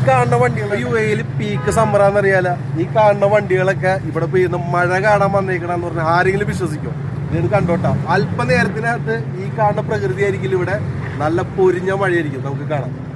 കാണുന്ന വണ്ടികൾ UAE peak സമ്മറാന്നറിയാല. ഈ കാണുന്ന വണ്ടികളൊക്കെ ഇവിടെ പെയ്യുന്ന മഴ കാണാൻ വന്നേക്കണെന്ന് പറഞ്ഞാൽ ആരെങ്കിലും വിശ്വസിക്കും? ഇത് കണ്ടോട്ടാ, അല്പനേരത്തിനകത്ത് ഈ കാണുന്ന പ്രകൃതി ആയിരിക്കും ഇവിടെ നല്ല പൊരിഞ്ഞ മഴയായിരിക്കും. നമുക്ക് കാണാം.